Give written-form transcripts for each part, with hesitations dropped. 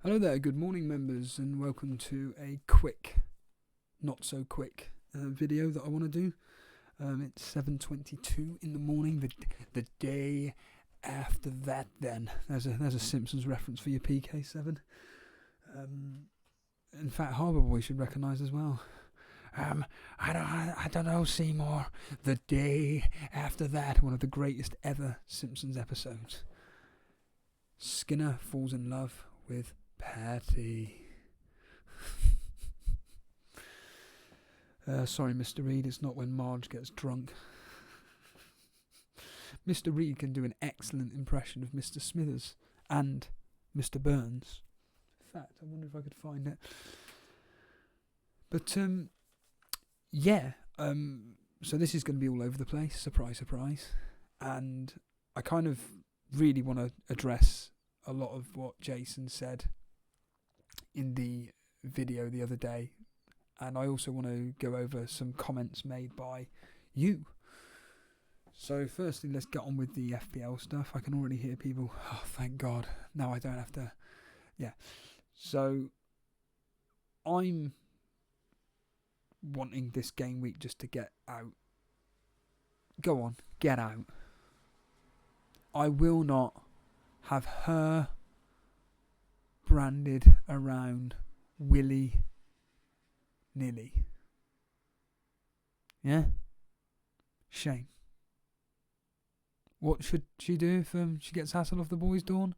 Hello there, good morning members, and welcome to a quick, not so quick video that I want to do. It's 7:22 in the morning, the day after that. Then there's a Simpsons reference for your PK7. In fact, Harbour Boy should recognise as well. I don't know, Seymour. The day after that, one of the greatest ever Simpsons episodes. Skinner falls in love with Patty. Sorry, Mr. Reed, it's not when Marge gets drunk. Mr. Reed can do an excellent impression of Mr. Smithers and Mr. Burns. In fact, I wonder if I could find it. But, so this is going to be all over the place, surprise, surprise. And I kind of really want to address a lot of what Jason said in the video the other day, and I also want to go over some comments made by you. So firstly, let's get on with the FPL stuff. I can already hear people, oh thank God, now I don't have to, so I'm wanting this game week just to get out. Go on, get out. I will not have her branded around willy-nilly. Yeah? Shame. What should she do if she gets hassle off the boys' dawn?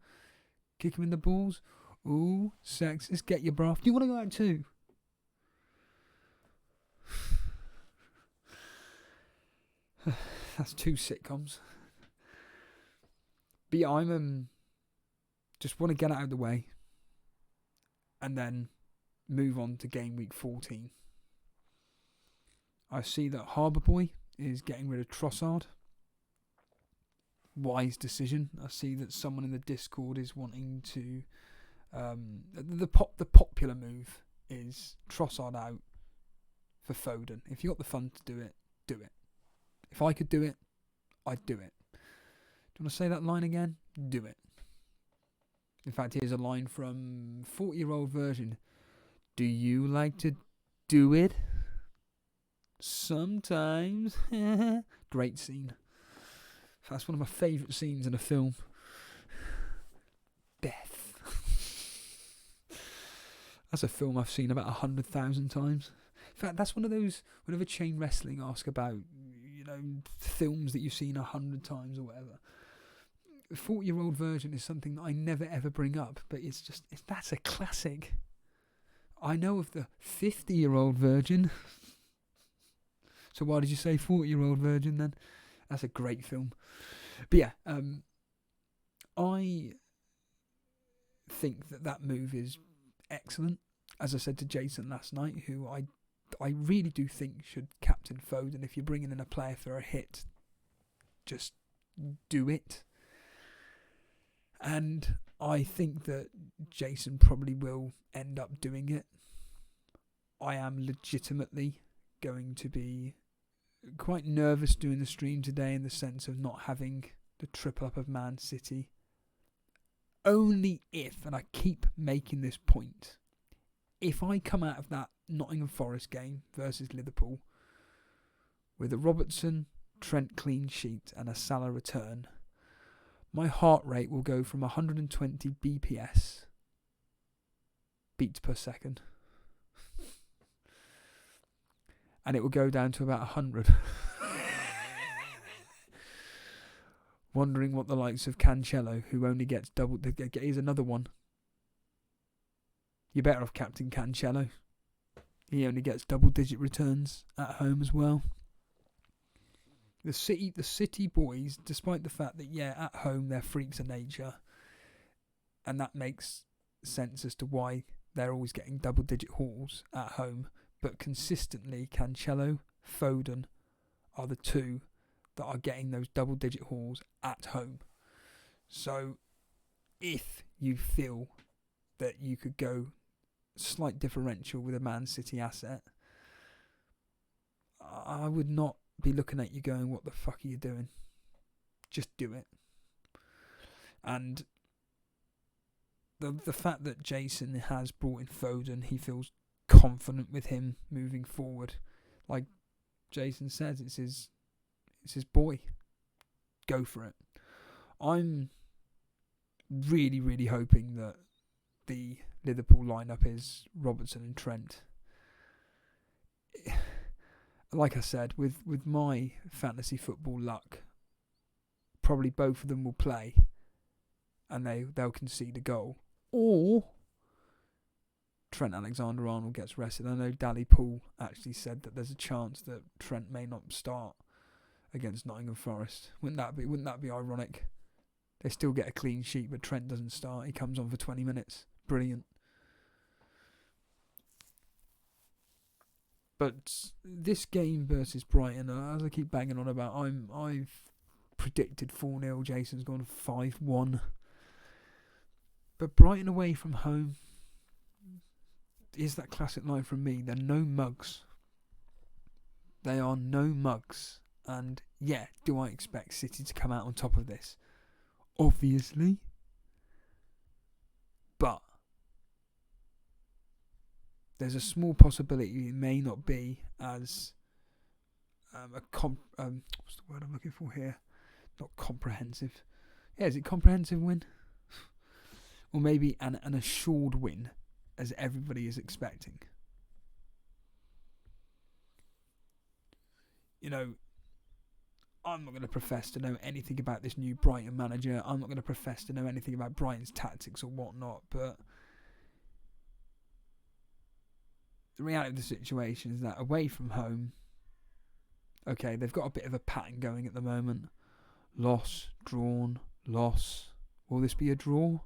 Kick him in the balls? Ooh, sexist, get your broth. Do you want to go out too? That's two sitcoms. But yeah, I'm just want to get out of the way and then move on to game week 14. I see that Harbour Boy is getting rid of Trossard. Wise decision. I see that someone in the Discord is wanting to the popular move is Trossard out for Foden. If you got the funds to do it, do it. If I could do it, I'd do it. Do you want to say that line again? Do it. In fact, here's a line from 40-year-old version. Do you like to do it? Sometimes. Great scene. That's one of my favourite scenes in a film. Death. That's a film I've seen about 100,000 times. In fact, that's one of those, whenever Chain Wrestling ask about, films that you've seen 100 times or whatever. The 40-year-old version is something that I never ever bring up, but that's a classic. I know of the 50-year-old version. So why did you say 40-year-old version then? That's a great film. But yeah, I think that move is excellent. As I said to Jason last night, who I really do think should captain Foden. If you're bringing in a player for a hit, just do it. And I think that Jason probably will end up doing it. I am legitimately going to be quite nervous doing the stream today in the sense of not having the triple up of Man City. Only if, and I keep making this point, if I come out of that Nottingham Forest game versus Liverpool with a Robertson, Trent clean sheet and a Salah return, my heart rate will go from 120 BPS, beats per second, and it will go down to about 100. Wondering what the likes of Cancello, who only gets double, here's another one. You're better off captain Cancello. He only gets double-digit returns at home as well. The City boys, despite the fact that, at home they're freaks of nature, and that makes sense as to why they're always getting double-digit hauls at home, but consistently Cancello, Foden are the two that are getting those double-digit hauls at home. So if you feel that you could go slight differential with a Man City asset, I would not be looking at you going, what the fuck are you doing? Just do it. And the fact that Jason has brought in Foden, he feels confident with him moving forward. Like Jason says, it's his boy. Go for it. I'm really, really hoping that the Liverpool lineup is Robertson and Trent. Like I said, with my fantasy football luck, probably both of them will play and they'll concede a goal. Or Trent Alexander-Arnold gets rested. I know Dally Pool actually said that there's a chance that Trent may not start against Nottingham Forest. Wouldn't that be ironic? They still get a clean sheet, but Trent doesn't start. He comes on for 20 minutes. Brilliant. But this game versus Brighton, as I keep banging on about, I've predicted 4-0. Jason's gone 5-1. But Brighton away from home is that classic line from me. They're no mugs. They are no mugs. And yeah, do I expect City to come out on top of this? Obviously. But there's a small possibility it may not be as what's the word I'm looking for here? Not comprehensive. Yeah, is it comprehensive win? Or maybe an assured win, as everybody is expecting. You know, I'm not going to profess to know anything about this new Brighton manager. I'm not going to profess to know anything about Brighton's tactics or whatnot, but the reality of the situation is that away from home, okay, they've got a bit of a pattern going at the moment. Loss, drawn, loss. Will this be a draw?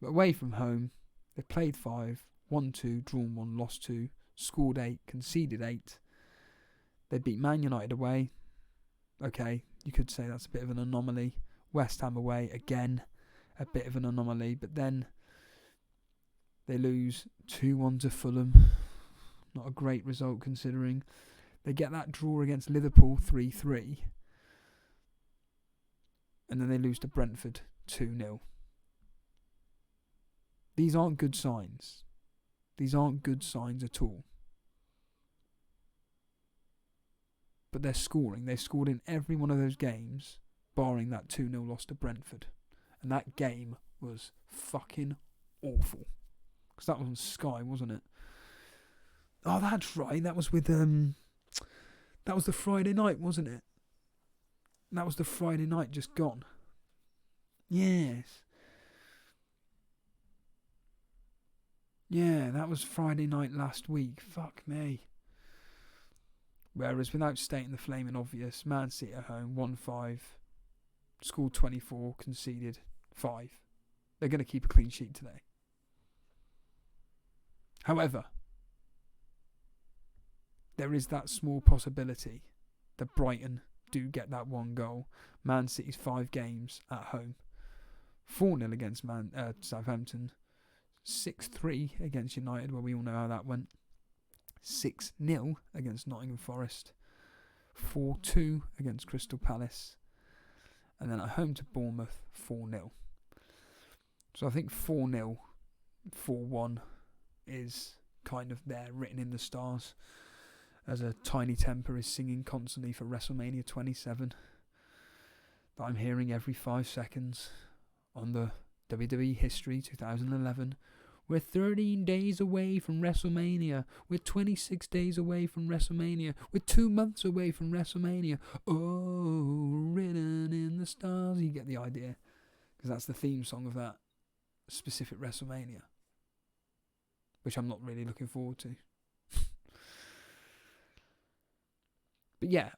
But away from home, they've played 5, won 2, drawn 1, lost 2, scored 8, conceded 8. They beat Man United away. Okay, you could say that's a bit of an anomaly. West Ham away, again, a bit of an anomaly. But then they lose 2-1 to Fulham. Not a great result considering. They get that draw against Liverpool 3-3. And then they lose to Brentford 2-0. These aren't good signs. These aren't good signs at all. But they're scoring. They scored in every one of those games, barring that 2-0 loss to Brentford. And that game was fucking awful. Because that was on Sky, wasn't it? Oh, that's right. That was with that was the Friday night, wasn't it? That was the Friday night just gone. Yes. Yeah, that was Friday night last week. Fuck me. Whereas without stating the flaming obvious, Man City at home, 1-5, scored 24, conceded 5. They're going to keep a clean sheet today. However, there is that small possibility that Brighton do get that one goal. Man City's 5 games at home. 4-0 against Southampton. 6-3 against United, well, we all know how that went. 6-0 against Nottingham Forest. 4-2 against Crystal Palace. And then at home to Bournemouth, 4-0. So I think 4-0, 4-1 is kind of there, written in the stars, as a Tiny Temper is singing constantly for WrestleMania 27, that I'm hearing every 5 seconds on the WWE History 2011. We're 13 days away from WrestleMania. We're 26 days away from WrestleMania. We're 2 months away from WrestleMania. Oh, written in the stars. You get the idea. Because that's the theme song of that specific WrestleMania, which I'm not really looking forward to. But yeah,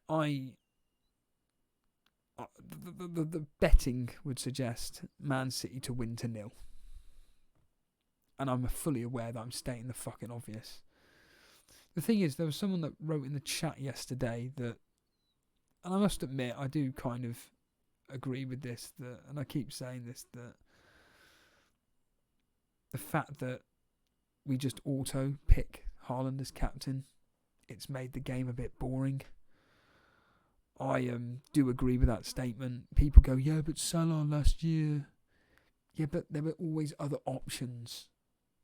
the betting would suggest Man City to win to 0. And I'm fully aware that I'm stating the fucking obvious. The thing is, there was someone that wrote in the chat yesterday that, and I must admit, I do kind of agree with this, that, and I keep saying this, that the fact that we just auto pick Haaland as captain, it's made the game a bit boring. I do agree with that statement. People go, yeah, but Salah last year. Yeah, but there were always other options,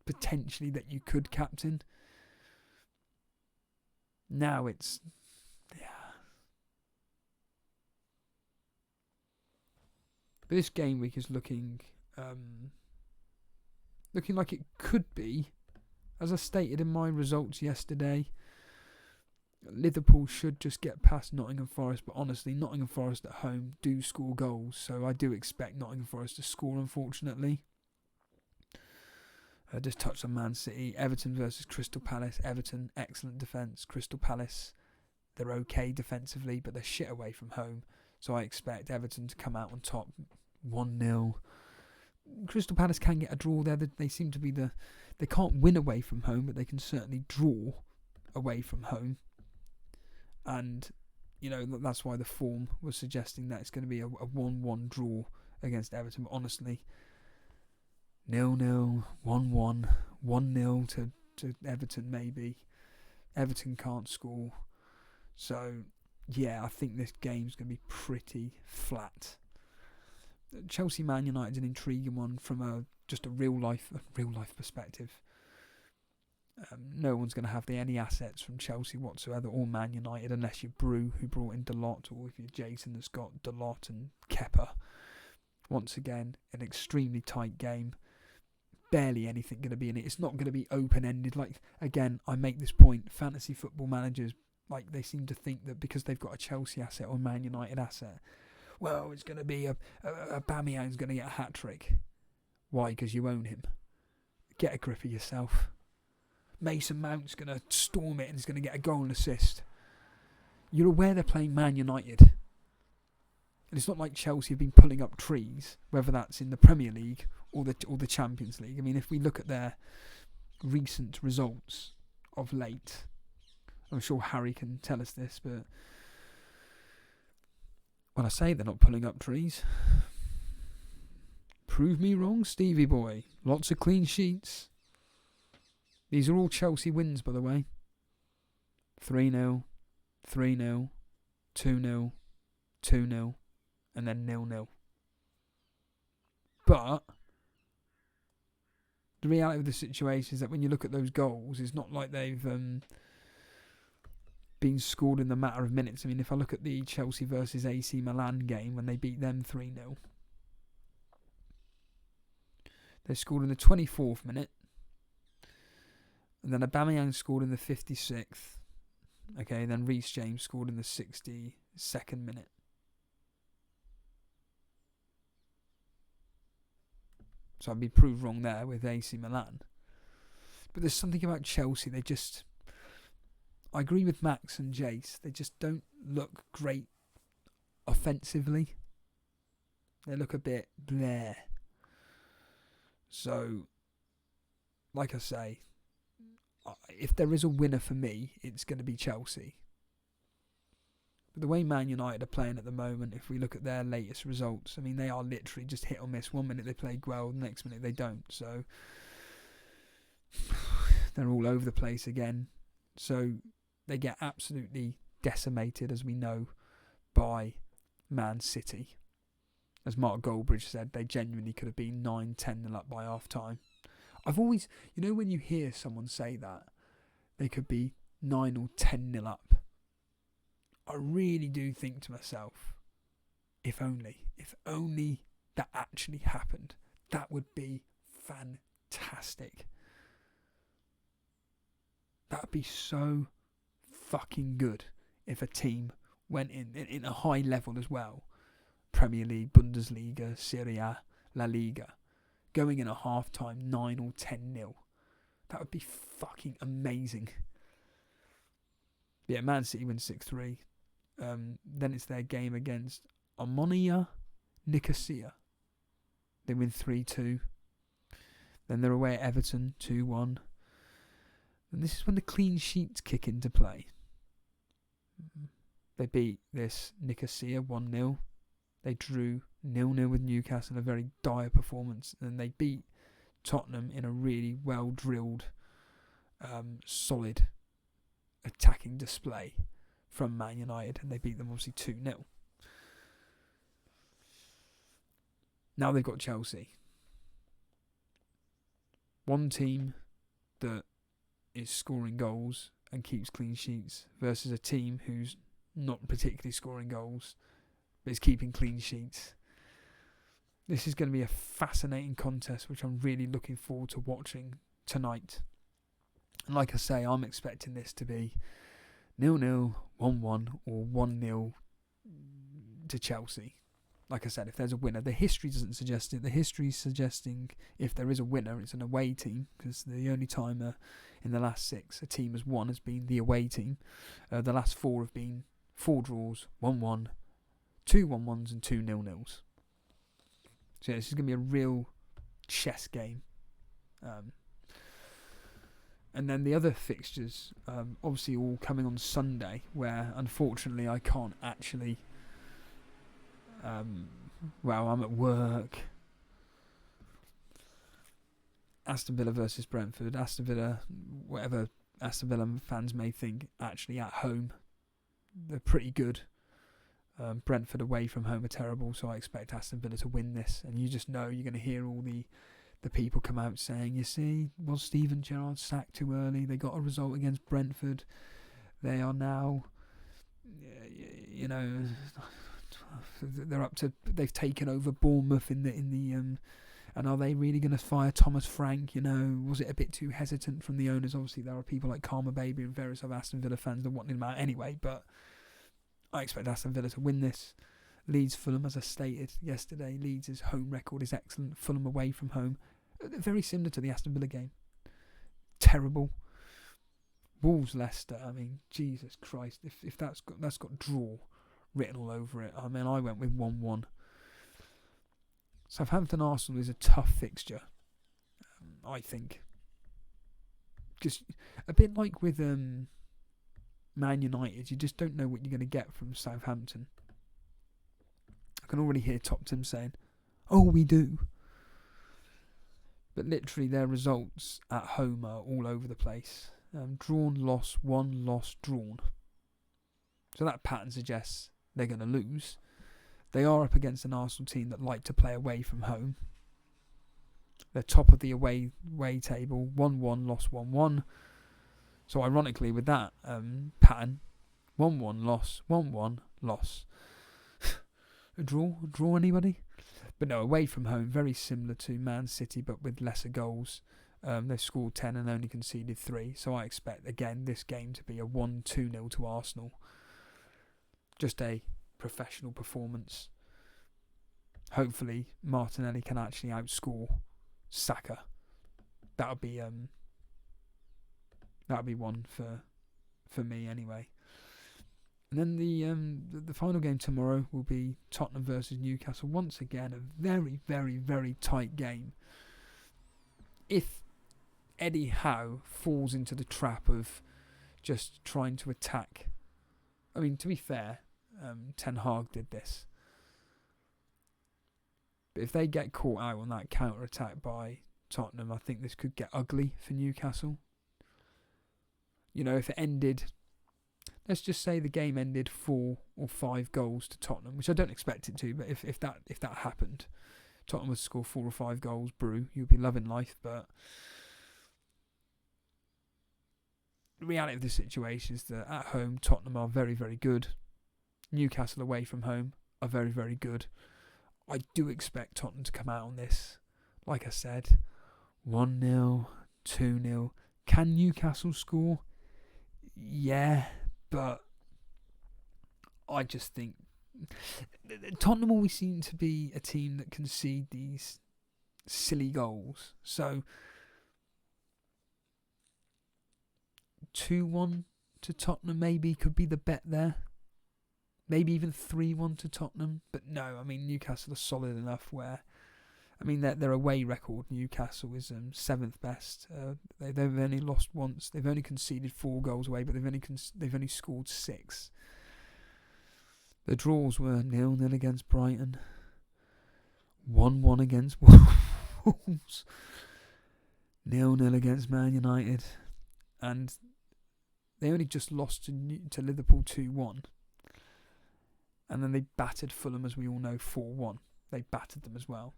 potentially, that you could captain. Now it's... yeah. But this game week is looking like it could be, as I stated in my results yesterday, Liverpool should just get past Nottingham Forest, but honestly, Nottingham Forest at home do score goals, so I do expect Nottingham Forest to score, unfortunately. I just touched on Man City. Everton versus Crystal Palace. Everton, excellent defence. Crystal Palace, they're okay defensively, but they're shit away from home, so I expect Everton to come out on top 1-0. Crystal Palace can get a draw there. They seem to be they can't win away from home, but they can certainly draw away from home. And, that's why the form was suggesting that it's going to be a 1-1 draw against Everton. But honestly, 0-0, 1-1, 1-0 to Everton maybe. Everton can't score. So, yeah, I think this game's going to be pretty flat. Chelsea Man United's an intriguing one from just a real life perspective. No one's going to have any assets from Chelsea whatsoever, or Man United, unless you're Brew, who brought in Dalot, or if you're Jason, that's got Dalot and Kepa. Once again, an extremely tight game. Barely anything going to be in it. It's not going to be open-ended. Like, again, I make this point, fantasy football managers, like, they seem to think that because they've got a Chelsea asset or a Man United asset, well, it's going to be a Aubameyang's going to get a hat-trick. Why? Because you own him. Get a grip of yourself. Mason Mount's going to storm it and he's going to get a goal and assist. You're aware they're playing Man United. And it's not like Chelsea have been pulling up trees, whether that's in the Premier League or the Champions League. I mean, if we look at their recent results of late, I'm sure Harry can tell us this, but when I say they're not pulling up trees, prove me wrong, Stevie boy. Lots of clean sheets. These are all Chelsea wins, by the way. 3-0, 3-0, 2-0, 2-0, and then 0-0. But the reality of the situation is that when you look at those goals, it's not like they've been scored in the matter of minutes. I mean, if I look at the Chelsea versus AC Milan game when they beat them 3-0, they scored in the 24th minute. And then Aubameyang scored in the 56th. Okay, then Reece James scored in the 62nd minute. So I'd be proved wrong there with AC Milan. But there's something about Chelsea, I agree with Max and Jace, they just don't look great offensively. They look a bit bleh. So, like I say, if there is a winner for me, it's going to be Chelsea. But the way Man United are playing at the moment, if we look at their latest results, I mean, they are literally just hit or miss. 1 minute they play well, the next minute they don't. So they're all over the place again. So they get absolutely decimated, as we know, by Man City. As Mark Goldbridge said, they genuinely could have been 9-10 up by half time. I've always, when you hear someone say that, they could be 9 or 10-0 up, I really do think to myself, if only that actually happened, that would be fantastic. That would be so fucking good if a team went in a high level as well. Premier League, Bundesliga, Serie A, La Liga, going in at half time 9 or 10-0. That would be fucking amazing. Yeah, Man City win 6-3. Then it's their game against Omonia Nicosia. They win 3-2. Then they're away at Everton 2-1. And this is when the clean sheets kick into play. They beat this Nicosia 1-0. They drew 0-0 with Newcastle, a very dire performance. And they beat Tottenham in a really well-drilled, solid attacking display from Man United, and they beat them obviously 2-0. Now they've got Chelsea. One team that is scoring goals and keeps clean sheets versus a team who's not particularly scoring goals but is keeping clean sheets. This is going to be a fascinating contest, which I'm really looking forward to watching tonight. And like I say, I'm expecting this to be 0-0, 1-1 or 1-0 to Chelsea. Like I said, if there's a winner, the history doesn't suggest it. The history is suggesting if there is a winner, it's an away team, because the only time in the last 6 a team has won has been the away team. The last 4 have been 4 draws, 1-1, 2 1-1s and 2 0-0s. So yeah, this is going to be a real chess game. And then the other fixtures, obviously all coming on Sunday, where unfortunately I can't actually... I'm at work. Aston Villa versus Brentford. Aston Villa, whatever Aston Villa fans may think, actually at home, they're pretty good. Brentford away from home are terrible, so I expect Aston Villa to win this. And you just know you're going to hear all the people come out saying, you see, was Steven Gerrard sacked too early? They got a result against Brentford. They are now, they're up to, they've taken over Bournemouth in the and are they really going to fire Thomas Frank? Was it a bit too hesitant from the owners? Obviously there are people like Karma Baby and various other Aston Villa fans that want him out anyway, but I expect Aston Villa to win this. Leeds Fulham, as I stated yesterday, Leeds' home record is excellent. Fulham away from home, very similar to the Aston Villa game. Terrible. Wolves Leicester, I mean, Jesus Christ, if that's got draw written all over it. I mean, I went with 1-1. Southampton Arsenal is a tough fixture, I think. Just a bit like with Man United, you just don't know what you're going to get from Southampton. I can already hear Top Tim saying, "Oh, we do." But literally their results at home are all over the place. Drawn, loss, won, loss, drawn. So that pattern suggests they're going to lose. They are up against an Arsenal team that like to play away from home. They're top of the away table, 1-1, loss 1-1. So ironically with that pattern, 1-1, loss, 1-1, loss. A draw anybody? But no, away from home, very similar to Man City, but with lesser goals. They've scored 10 and only conceded 3. So I expect, again, this game to be a 1-2-0 to Arsenal. Just a professional performance. Hopefully, Martinelli can actually outscore Saka. That'll be one for me anyway. And then the final game tomorrow will be Tottenham versus Newcastle. Once again, a very, very, very tight game. If Eddie Howe falls into the trap of just trying to attack, I mean, to be fair, Ten Hag did this. But if they get caught out on that counter-attack by Tottenham, I think this could get ugly for Newcastle. If it ended... Let's just say the game ended 4 or 5 goals to Tottenham, which I don't expect it to, but if that happened, Tottenham would score 4 or 5 goals, brew, you'd be loving life. But the reality of the situation is that at home, Tottenham are very, very good. Newcastle away from home are very, very good. I do expect Tottenham to come out on this. Like I said, 1-0, 2-0. Can Newcastle score? Yeah. But I just think Tottenham always seem to be a team that concede these silly goals. So 2-1 to Tottenham maybe could be the bet there. Maybe even 3-1 to Tottenham. But no, I mean, Newcastle are solid enough where... I mean, their away record, Newcastle, is 7th best. They've only lost once. They've only conceded 4 goals away, but they've only scored 6. The draws were 0-0 against Brighton, 1-1 against Wolves, 0-0 against Man United, and they only just lost to Liverpool 2-1. And then they battered Fulham, as we all know, 4-1. They battered them as well.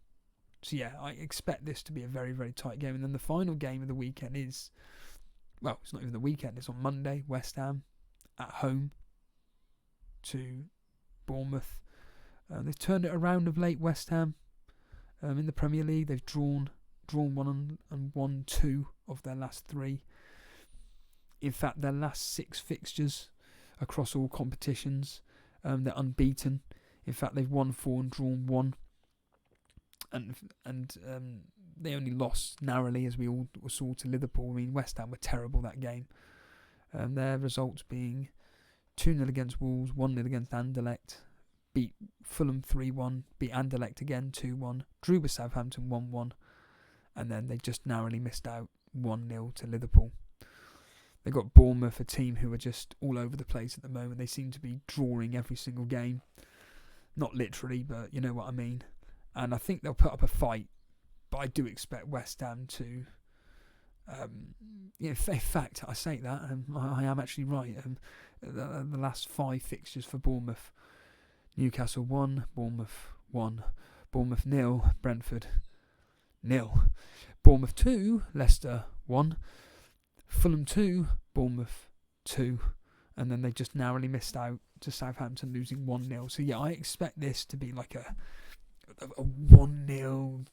So yeah, I expect this to be a very, very tight game. And then the final game of the weekend is, well, it's not even the weekend, it's on Monday. West Ham at home to Bournemouth. They've turned it around of late, West Ham. In the Premier League, they've drawn 1 and won 2 of their last 3. In fact, their last 6 fixtures across all competitions, they're unbeaten. In fact, they've won 4 and drawn 1. And they only lost narrowly, as we all saw, to Liverpool. I mean, West Ham were terrible that game. Their results being 2-0 against Wolves, 1-0 against Anderlecht, beat Fulham 3-1, beat Anderlecht again 2-1, drew with Southampton 1-1, and then they just narrowly missed out 1-0 to Liverpool. They got Bournemouth, a team who are just all over the place at the moment. They seem to be drawing every single game. Not literally, but you know what I mean. And I think they'll put up a fight, but I do expect West Ham to... in fact, I say that, I am actually right. The last 5 fixtures for Bournemouth: Newcastle 1, Bournemouth 1, Bournemouth 0, Brentford 0, Bournemouth 2, Leicester 1, Fulham 2, Bournemouth 2, and then they just narrowly missed out to Southampton, losing 1-0. So yeah, I expect this to be like a 1-0,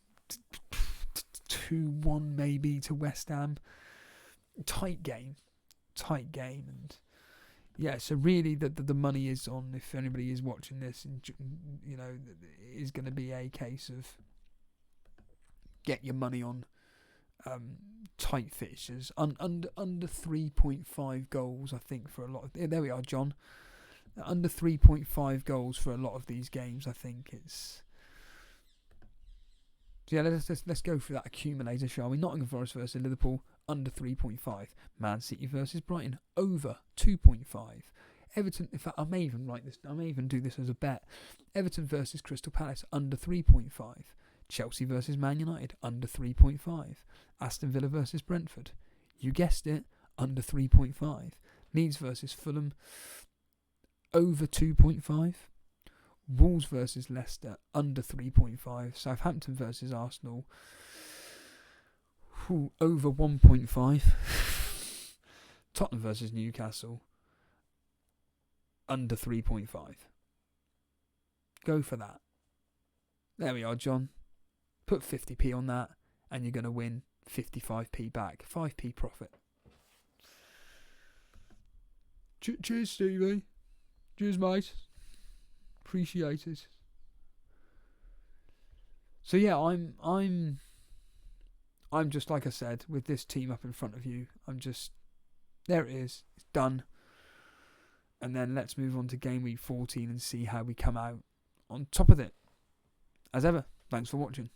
2-1 maybe to West Ham. Tight game, and yeah. So really, the money is on. If anybody is watching this, and you know, it is going to be a case of get your money on tight fixtures under 3.5 goals. I think for a lot of there we are, John. Under 3.5 goals for a lot of these games. I think it's. So yeah, let's go through that accumulator, shall we? Nottingham Forest versus Liverpool, under 3.5. Man City versus Brighton, over 2.5. Everton, in fact, I may even do this as a bet. Everton versus Crystal Palace, under 3.5. Chelsea versus Man United, under 3.5. Aston Villa versus Brentford, you guessed it, under 3.5. Leeds versus Fulham, over 2.5. Wolves versus Leicester, under 3.5. Southampton versus Arsenal, over 1.5. Tottenham versus Newcastle, under 3.5. Go for that. There we are, John. Put 50p on that, and you're going to win 55p back. 5p profit. Cheers, Stevie. Cheers, mate. Appreciate it. So yeah, I'm just, like I said, with this team up in front of you. There it is. It's done. And then let's move on to game week 14 and see how we come out on top of it. As ever, thanks for watching.